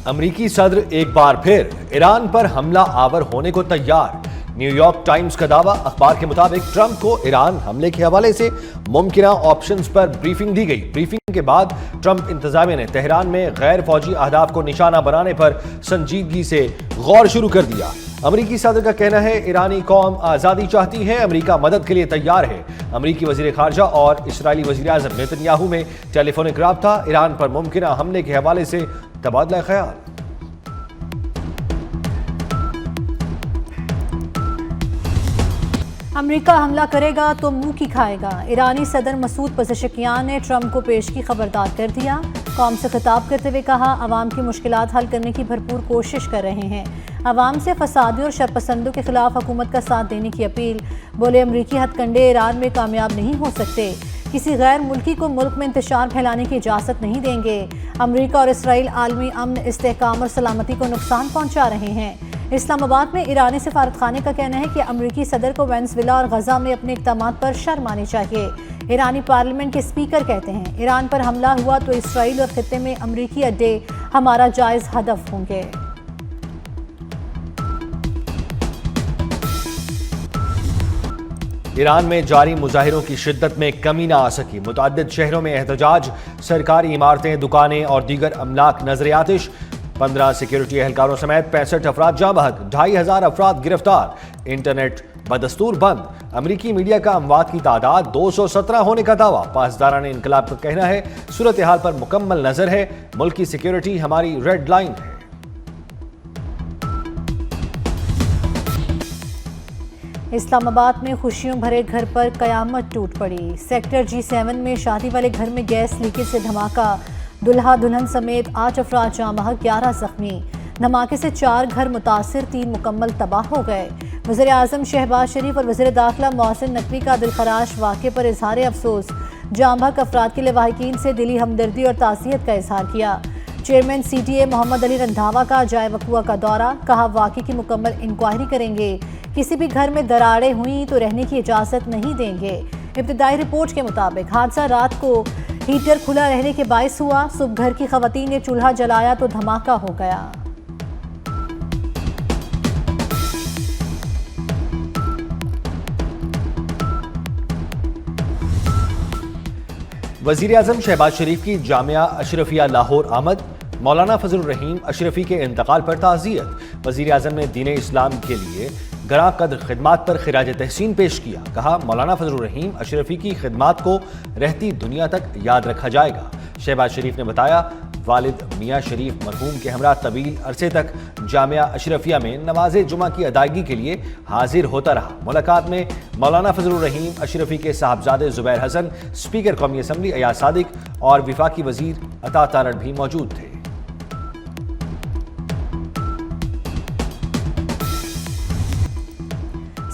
امریکی صدر ایک بار پھر ایران پر حملہ آور ہونے کو تیار۔ نیو یارک ٹائمز کا دعویٰ، اخبار کے مطابق ٹرمپ کو ایران حملے کے حوالے سے ممکنہ آپشنز پر بریفنگ دی گئی۔ بریفنگ کے بعد ٹرمپ انتظامیہ نے تہران میں غیر فوجی اہداف کو نشانہ بنانے پر سنجیدگی سے غور شروع کر دیا۔ امریکی صدر کا کہنا ہے ایرانی قوم آزادی چاہتی ہے، امریکہ مدد کے لیے تیار ہے۔ امریکی وزیر خارجہ اور اسرائیلی وزیر اعظم نیتن یاہو میں ٹیلی فونک رابطہ، ایران پر ممکنہ حملے کے حوالے سے تبادلہ خیال۔ امریکہ حملہ کرے گا تو منہ کی کھائے گا، ایرانی صدر مسعود پزشکیان نے ٹرمپ کو پیشگی خبردار کر دیا۔ قوم سے خطاب کرتے ہوئے کہا، عوام کی مشکلات حل کرنے کی بھرپور کوشش کر رہے ہیں، عوام سے فسادیوں اور شرپسندوں کے خلاف حکومت کا ساتھ دینے کی اپیل۔ بولے امریکی ہتھ کنڈے ایران میں کامیاب نہیں ہو سکتے، کسی غیر ملکی کو ملک میں انتشار پھیلانے کی اجازت نہیں دیں گے۔ امریکہ اور اسرائیل عالمی امن، استحکام اور سلامتی کو نقصان پہنچا رہے ہیں۔ اسلام آباد میں ایرانی سفارتخانے کا کہنا ہے کہ امریکی صدر کو وینزویلا اور غزہ میں اپنے اقدامات پر شرم آنی چاہیے۔ ایرانی پارلیمنٹ کے اسپیکر کہتے ہیں، ایران پر حملہ ہوا تو اسرائیل اور خطے میں امریکی اڈے ہمارا جائز ہدف ہوں گے۔ ایران میں جاری مظاہروں کی شدت میں کمی نہ آ سکی، متعدد شہروں میں احتجاج، سرکاری عمارتیں، دکانیں اور دیگر املاک نظر آتش۔ 15 سیکیورٹی اہلکاروں سمیت 65 افراد جاں بحق، 2500 افراد گرفتار۔ انٹرنیٹ بدستور بند۔ امریکی میڈیا کا اموات کی تعداد 217 ہونے کا دعویٰ۔ پاسداران انقلاب کا کہنا ہے صورتحال پر مکمل نظر ہے، ملک کی سیکیورٹی ہماری ریڈ لائن ہے۔ اسلام آباد میں خوشیوں بھرے گھر پر قیامت ٹوٹ پڑی۔ سیکٹر G7 میں شادی والے گھر میں گیس لیکیج سے دھماکہ، دلہا دلہن سمیت 8 افراد جاں بحق، 11 زخمی۔ دھماکے سے 4 گھر متاثر، 3 مکمل تباہ ہو گئے۔ وزیر اعظم شہباز شریف اور وزیر داخلہ محسن نقوی کا دلخراش واقعے پر اظہار افسوس، جاں بحق افراد کے لواحقین سے دلی ہمدردی اور تعزیت کا اظہار کیا۔ چیئرمین CTA محمد علی رندھاوا کا جائے وقوع کا دورہ، کہا واقعے کی مکمل انکوائری کریں گے، کسی بھی گھر میں دراڑیں ہوئیں تو رہنے کی اجازت نہیں دیں گے۔ ابتدائی رپورٹ کے مطابق حادثہ رات کو ہیٹر کھلا رہنے کے باعث ہوا، صبح گھر کی خواتین نے چولہا جلایا تو دھماکہ ہو گیا۔ وزیر اعظم شہباز شریف کی جامعہ اشرفیہ لاہور آمد، مولانا فضل الرحیم اشرفی کے انتقال پر تعزیت۔ وزیر اعظم نے دین اسلام کے لیے گراں قدر خدمات پر خراج تحسین پیش کیا، کہا مولانا فضل الرحیم اشرفی کی خدمات کو رہتی دنیا تک یاد رکھا جائے گا۔ شہباز شریف نے بتایا والد میاں شریف مرحوم کے ہمراہ طویل عرصے تک جامعہ اشرفیہ میں نماز جمعہ کی ادائیگی کے لیے حاضر ہوتا رہا۔ ملاقات میں مولانا فضل الرحیم اشرفی کے صاحبزادے زبیر حسن، اسپیکر قومی اسمبلی ایاز صادق اور وفاقی وزیر عطا تارڑ بھی موجود تھے۔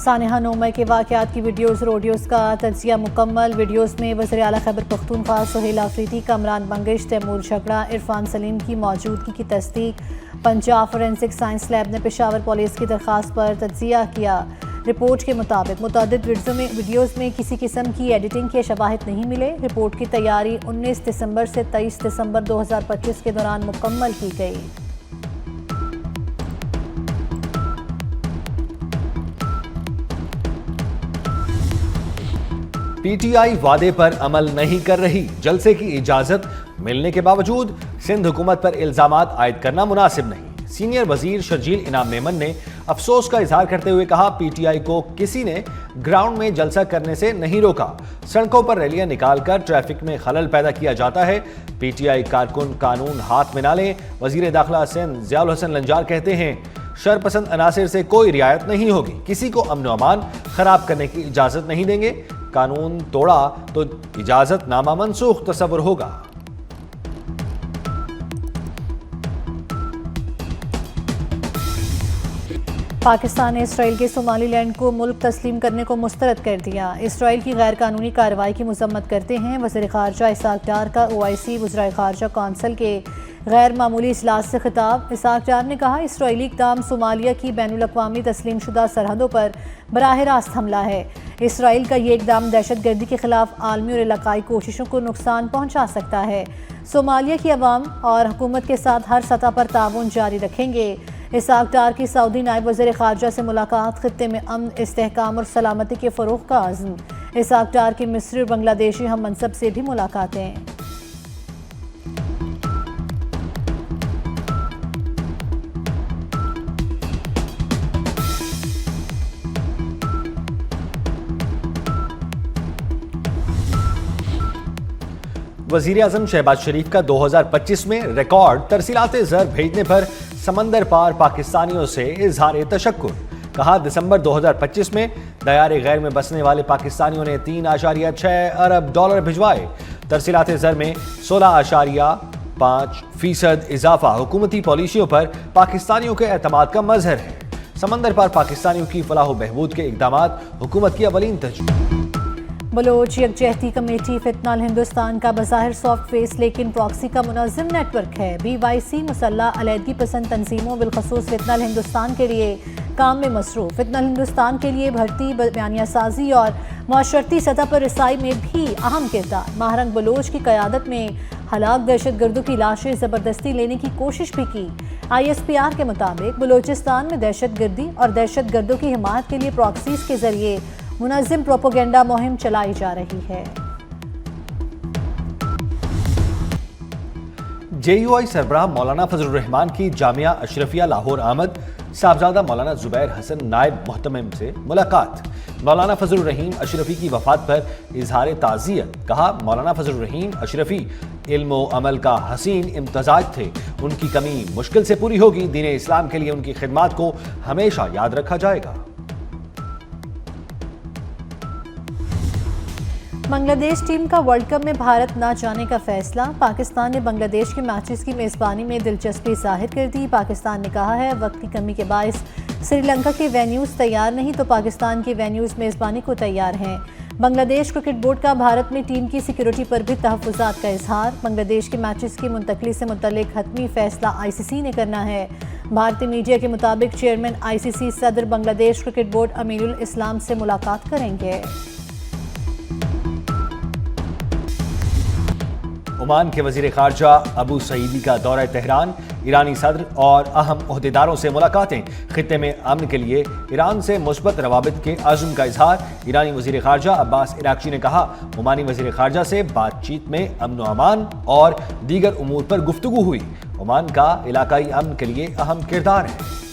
سانحہ 9 مئی کے واقعات کی ویڈیوز اور آڈیوز کا تجزیہ مکمل۔ ویڈیوز میں وزیر اعلیٰ خیبر پختونخوا سہیل آفریدی، کامران بنگش، تیمور جھگڑا، عرفان سلیم کی موجودگی کی تصدیق۔ پنجاب فورینسک سائنس لیب نے پشاور پولیس کی درخواست پر تجزیہ کیا۔ رپورٹ کے مطابق متعدد ویڈیوز میں کسی قسم کی ایڈیٹنگ کے شواہد نہیں ملے۔ رپورٹ کی تیاری 19 دسمبر سے 23 دسمبر 2025 کے دوران مکمل کی گئی۔ PTI وعدے پر عمل نہیں کر رہی، جلسے کی اجازت ملنے کے باوجود سندھ حکومت پر الزامات عائد کرنا مناسب نہیں۔ سینئر وزیر شرجیل انعام میمن نے افسوس کا اظہار کرتے ہوئے کہا PTI کو کسی نے گراؤنڈ میں جلسہ کرنے سے نہیں روکا، سڑکوں پر ریلیاں نکال کر ٹریفک میں خلل پیدا کیا جاتا ہے۔ PTI کارکن قانون ہاتھ میں نہ لیں۔ وزیر داخلہ سندھ ضیاء الحسن لنجار کہتے ہیں شرپسند عناصر سے کوئی رعایت نہیں ہوگی، کسی کو امن و امان خراب کرنے کی اجازت نہیں دیں گے، قانون توڑا تو اجازت نامہ منسوخ تصور ہوگا۔ پاکستان نے اسرائیل کے صومالی لینڈ کو ملک تسلیم کرنے کو مسترد کر دیا۔ اسرائیل کی غیر قانونی کارروائی کی مذمت کرتے ہیں وزیر خارجہ اسحاق ڈار کا OIC وزرائے خارجہ کونسل کے غیر معمولی اجلاس سے خطاب، اسحاق ڈار نے کہا اسرائیلی اقدام صومالیہ کی بین الاقوامی تسلیم شدہ سرحدوں پر براہ راست حملہ ہے۔ اسرائیل کا یہ اقدام دہشت گردی کے خلاف عالمی اور علاقائی کوششوں کو نقصان پہنچا سکتا ہے۔ صومالیہ کی عوام اور حکومت کے ساتھ ہر سطح پر تعاون جاری رکھیں گے۔ اسحاق ڈار کی سعودی نائب وزیر خارجہ سے ملاقات، خطے میں امن، استحکام اور سلامتی کے فروغ کا عزم۔ اسحاق ڈار کی مصری اور بنگلہ دیشی ہم منصب سے بھی ملاقاتیں۔ وزیر اعظم شہباز شریف کا 2025 میں ریکارڈ ترسیلات زر بھیجنے پر سمندر پار پاکستانیوں سے اظہار تشکر۔ کہا دسمبر 2025 میں دیار غیر میں بسنے والے پاکستانیوں نے 3.6 ارب ڈالر بھجوائے۔ ترسیلات زر میں 16.5% اضافہ حکومتی پالیسیوں پر پاکستانیوں کے اعتماد کا مظہر ہے۔ سمندر پار پاکستانیوں کی فلاح و بہبود کے اقدامات حکومت کی اولین ترجیح۔ بلوچ یکجہتی کمیٹی فتنہ الہندوستان کا بظاہر سافٹ فیس لیکن پراکسی کا منظم نیٹ ورک ہے۔ BYC مسلح علیحدگی پسند تنظیموں بالخصوص فتنہ الہندوستان کے لیے کام میں مصروف۔ فتنہ الہندوستان کے لیے بھرتی، بیانیہ سازی اور معاشرتی سطح پر رسائی میں بھی اہم کردار۔ ماہرنگ بلوچ کی قیادت میں ہلاک دہشت گردوں کی لاشیں زبردستی لینے کی کوشش بھی کی۔ ISPR کے مطابق بلوچستان میں دہشت گردی اور دہشت گردوں کی حمایت کے لیے پراکسیز کے ذریعے منظم پروپیگنڈا مہم چلائی جا رہی ہے۔ JUI سربراہ مولانا فضل الرحمان کی جامعہ اشرفیہ لاہور آمد، صاحبزادہ مولانا زبیر حسن نائب محتمم سے ملاقات۔ مولانا فضل الرحیم اشرفی کی وفات پر اظہار تعزیت۔ کہا مولانا فضل الرحیم اشرفی علم و عمل کا حسین امتزاج تھے، ان کی کمی مشکل سے پوری ہوگی۔ دین اسلام کے لیے ان کی خدمات کو ہمیشہ یاد رکھا جائے گا۔ بنگلہ دیش ٹیم کا ورلڈ کپ میں بھارت نہ جانے کا فیصلہ۔ پاکستان نے بنگلہ دیش کے میچز کی میزبانی میں دلچسپی ظاہر کر دی۔ پاکستان نے کہا ہے وقت کی کمی کے باعث سری لنکا کے وینیوز تیار نہیں تو پاکستان کے وینیوز میزبانی کو تیار ہیں۔ بنگلہ دیش کرکٹ بورڈ کا بھارت میں ٹیم کی سیکیورٹی پر بھی تحفظات کا اظہار۔ بنگلہ دیش کے میچز کی منتقلی سے متعلق حتمی فیصلہ ICC نے کرنا ہے۔ بھارتی میڈیا کے مطابق چیئرمین ICC صدر بنگلہ دیش کرکٹ بورڈ امیر الاسلام سے ملاقات کریں گے۔ عمان کے وزیر خارجہ ابو سعیدی کا دورہ تہران، ایرانی صدر اور اہم عہدیداروں سے ملاقاتیں۔ خطے میں امن کے لیے ایران سے مثبت روابط کے عزم کا اظہار۔ ایرانی وزیر خارجہ عباس عراقچی نے کہا عمانی وزیر خارجہ سے بات چیت میں امن و امان اور دیگر امور پر گفتگو ہوئی۔ عمان کا علاقائی امن کے لیے اہم کردار ہے۔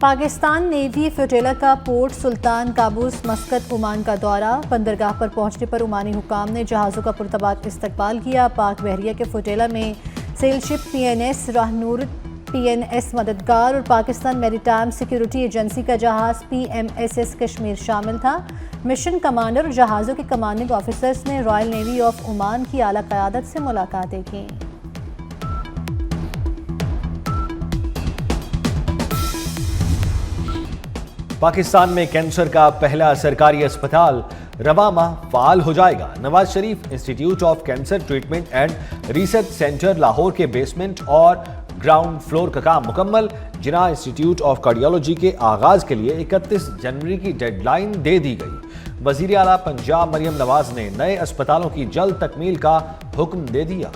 پاکستان نیوی فلوٹیلا کا پورٹ سلطان قابوس مسقط عمان کا دورہ۔ بندرگاہ پر پہنچنے پر عمانی حکام نے جہازوں کا پرتپاک استقبال کیا۔ پاک بحریہ کے فلوٹیلا میں سیل شپ PNS راہ نور، PNS مددگار اور پاکستان میری ٹائم سیکیورٹی ایجنسی کا جہاز PMSS کشمیر شامل تھا۔ مشن کمانڈر اور جہازوں کے کمانڈنگ آفیسرز نے رائل نیوی آف عمان کی اعلیٰ قیادت سے ملاقاتیں کیں۔ پاکستان میں کینسر کا پہلا سرکاری اسپتال رواں ماہ فعال ہو جائے گا۔ Nawaz Sharif institute of cancer treatment and research centre Lahore کے بیسمنٹ اور گراؤنڈ فلور کا کام مکمل۔ جناح انسٹیٹیوٹ آف کارڈیالوجی کے آغاز کے لیے 31 جنوری کی ڈیڈ لائن دے دی گئی۔ وزیر اعلیٰ پنجاب مریم نواز نے نئے اسپتالوں کی جلد تکمیل کا حکم دے دیا۔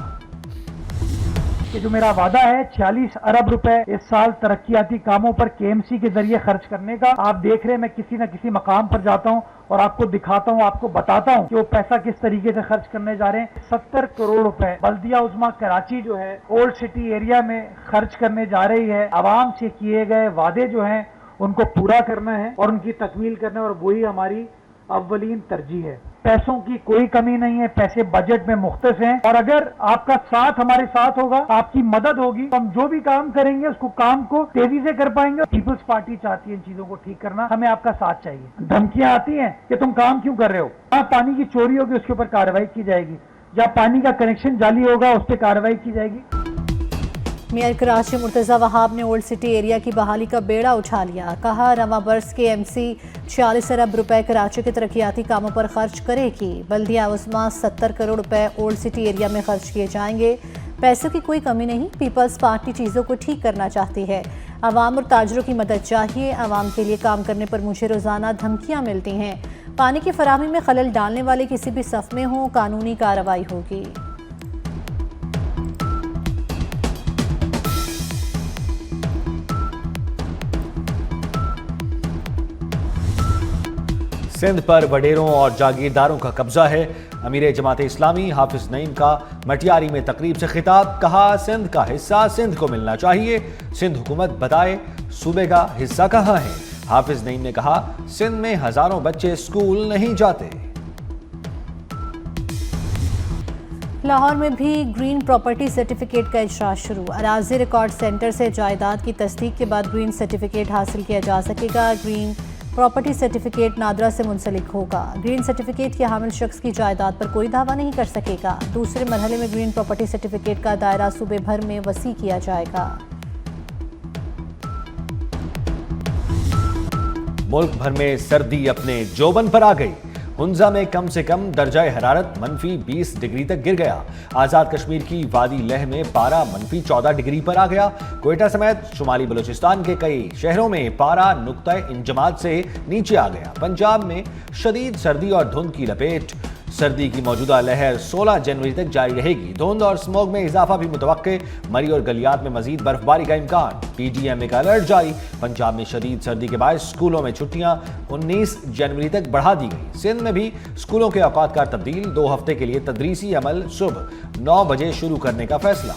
کہ جو میرا وعدہ ہے 46 ارب روپے اس سال ترقیاتی کاموں پر KMC کے ذریعے خرچ کرنے کا، آپ دیکھ رہے ہیں میں کسی نہ کسی مقام پر جاتا ہوں اور آپ کو دکھاتا ہوں، آپ کو بتاتا ہوں کہ وہ پیسہ کس طریقے سے خرچ کرنے جا رہے ہیں۔ 70 کروڑ روپے بلدیہ عظمیٰ کراچی جو ہے اولڈ سٹی ایریا میں خرچ کرنے جا رہی ہے۔ عوام سے کیے گئے وعدے جو ہیں ان کو پورا کرنا ہے اور ان کی تکمیل کرنا ہے، اور وہی ہماری اولین ترجیح ہے۔ پیسوں کی کوئی کمی نہیں ہے، پیسے بجٹ میں مختص ہیں، اور اگر آپ کا ساتھ ہمارے ساتھ ہوگا، آپ کی مدد ہوگی، تو ہم جو بھی کام کریں گے اس کو کام کو تیزی سے کر پائیں گے۔ پیپلز پارٹی چاہتی ہے ان چیزوں کو ٹھیک کرنا، ہمیں آپ کا ساتھ چاہیے۔ دھمکیاں آتی ہیں کہ تم کام کیوں کر رہے ہو، جہاں پانی کی چوری ہوگی اس کے اوپر کارروائی کی جائے گی، جہاں پانی کا کنیکشن جعلی ہوگا اس پہ کارروائی کی جائے گی۔ میئر کراچی مرتضی وہاب نے اولڈ سٹی ایریا کی بحالی کا بیڑا اٹھا لیا. کہا رواں برس کے MC 46 ارب روپے کراچی کے ترقیاتی کاموں پر خرچ کرے گی. بلدیہ عظمیٰ 70 کروڑ روپے اولڈ سٹی ایریا میں خرچ کیے جائیں گے. پیسوں کی کوئی کمی نہیں. پیپلز پارٹی چیزوں کو ٹھیک کرنا چاہتی ہے. عوام اور تاجروں کی مدد چاہیے. عوام کے لیے کام کرنے پر مجھے روزانہ دھمکیاں ملتی ہیں. پانی کی فراہمی میں خلل ڈالنے والے کسی بھی صف میں ہوں قانونی کارروائی ہوگی. سندھ پر وڈیروں اور جاگیرداروں کا قبضہ ہے. امیر جماعت اسلامی حافظ نعیم کا مٹیاری میں تقریب سے خطاب. کہا سندھ کا حصہ سندھ کو ملنا چاہیے. سندھ حکومت بتائے صوبے کا حصہ کہاں ہے. حافظ نعیم نے کہا سندھ میں ہزاروں بچے اسکول نہیں جاتے. لاہور میں بھی گرین پراپرٹی سرٹیفکیٹ کا اجرا شروع. اراضی ریکارڈ سینٹر سے جائیداد کی تصدیق کے بعد گرین سرٹیفکیٹ حاصل کیا جا سکے گا. گرین پراپرٹی سرٹیفکیٹ نادرا سے منسلک ہوگا. گرین سرٹیفکیٹ کے حامل شخص کی جائیداد پر کوئی دعویٰ نہیں کر سکے گا. دوسرے مرحلے میں گرین پراپرٹی سرٹیفکیٹ کا دائرہ صوبے بھر میں وسیع کیا جائے گا. ملک بھر میں سردی اپنے جوبن پر آ گئی. ہنزا میں کم سے کم درجہ حرارت -20 ڈگری تک گر گیا. آزاد کشمیر کی وادی لہ میں پارا -14 ڈگری پر آ گیا. کوئٹہ سمیت شمالی بلوچستان کے کئی شہروں میں پارا نقطہ انجماد سے نیچے آ گیا. پنجاب میں شدید سردی اور دھند کی لپیٹ. سردی کی موجودہ لہر 16 جنوری تک جاری رہے گی. دھند اور اسموگ میں اضافہ بھی متوقع. مری اور گلیات میں مزید برف باری کا امکان. PDMA کا الرٹ جاری. پنجاب میں شدید سردی کے باعث اسکولوں میں چھٹیاں 19 جنوری تک بڑھا دی گئی. سندھ میں بھی اسکولوں کے اوقات کا تبدیل. 2 ہفتے کے لیے تدریسی عمل صبح 9 بجے شروع کرنے کا فیصلہ.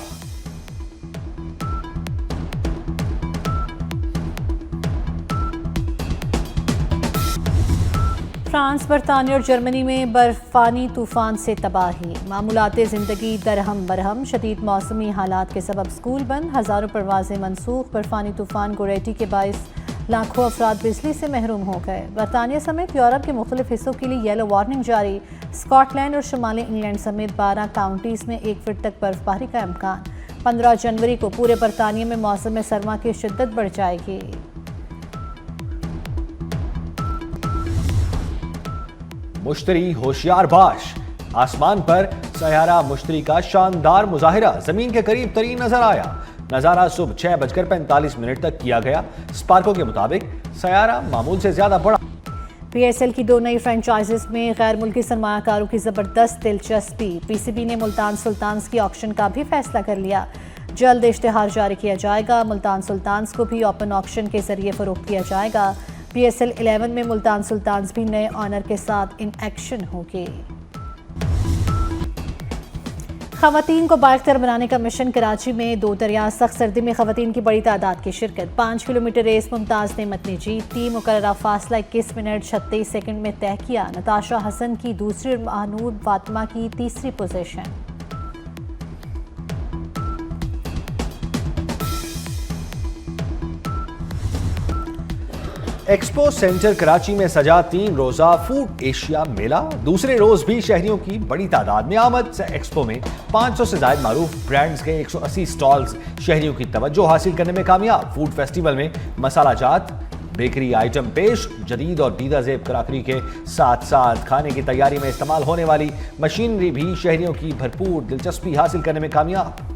فرانس، برطانیہ اور جرمنی میں برفانی طوفان سے تباہی. معمولات زندگی درہم برہم. شدید موسمی حالات کے سبب اسکول بند. ہزاروں پروازیں منسوخ. برفانی طوفان گوریٹی کے باعث لاکھوں افراد بجلی سے محروم ہو گئے. برطانیہ سمیت یورپ کے مختلف حصوں کے لیے یلو وارننگ جاری. اسکاٹ لینڈ اور شمالی انگلینڈ سمیت 12 کاؤنٹیز میں 1 فٹ تک برف باری کا امکان. 15 جنوری کو پورے برطانیہ میں موسم سرما کی شدت بڑھ جائے گی. مشتری ہوشیار باش. آسمان پر سیارہ مشتری کا شاندار مظاہرہ زمین کے قریب ترین نظر آیا. نظارہ صبح 6:45 تک کیا گیا. اسپارکو کے مطابق سیارہ معمول سے زیادہ بڑا. PSL کی 2 نئی فرنچائزز میں غیر ملکی سرمایہ کاروں کی زبردست دلچسپی. PCB نے ملتان سلطانز کی آکشن کا بھی فیصلہ کر لیا. جلد اشتہار جاری کیا جائے گا. ملتان سلطانز کو بھی اوپن آکشن کے ذریعے فروخت کیا جائے گا. PSL 11 میں ملتان سلطانز بھی نئے آنر کے ساتھ ان ایکشن ہوگی. خواتین کو بااختیار بنانے کا مشن. کراچی میں 2 دریا. سخت سردی میں خواتین کی بڑی تعداد کی شرکت. 5 کلومیٹر ریس ممتاز نے متنی جیت. ٹیم مقررہ فاصلہ 21 منٹ 36 سیکنڈ میں طے کیا. نتاشا حسن کی دوسری اور مہنور فاطمہ کی تیسری پوزیشن. ایکسپو سینٹر کراچی میں سجا 3 روزہ فوڈ ایشیا میلہ. دوسرے روز بھی شہریوں کی بڑی تعداد میں آمد. ایکسپو میں 500 سے زائد معروف برانڈز کے 180 سٹالز شہریوں کی توجہ حاصل کرنے میں کامیاب. فوڈ فیسٹیول میں مسالہ جات بیکری آئٹم پیش. جدید اور دیدہ زیب کراکری کے ساتھ ساتھ کھانے کی تیاری میں استعمال ہونے والی مشینری بھی شہریوں کی بھرپور دلچسپی حاصل کرنے میں کامیاب.